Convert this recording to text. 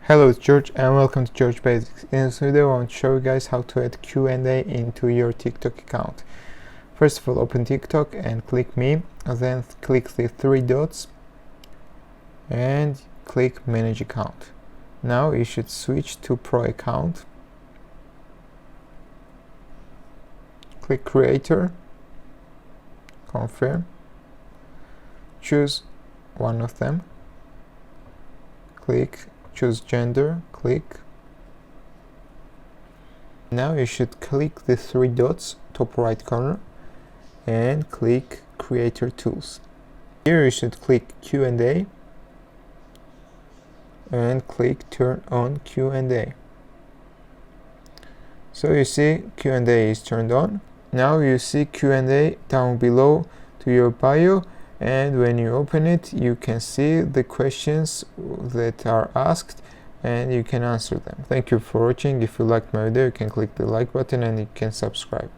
Hello, it's George and welcome to George Basics. In this video I want to show you guys how to add Q&A into your TikTok account. First of all, open TikTok and click me, and then click the three dots and click manage account. Now you should switch to pro account. Click creator, confirm, choose one of them, choose gender, click. Now you should click the three dots top right corner and click creator tools. Here you should click Q&A and click turn on Q&A. So you see Q&A is turned on. Now you see Q&A down below to your bio, and when you open it you can see the questions that are asked and you can answer them. Thank you for watching. If you liked my video, you can click the like button and you can subscribe.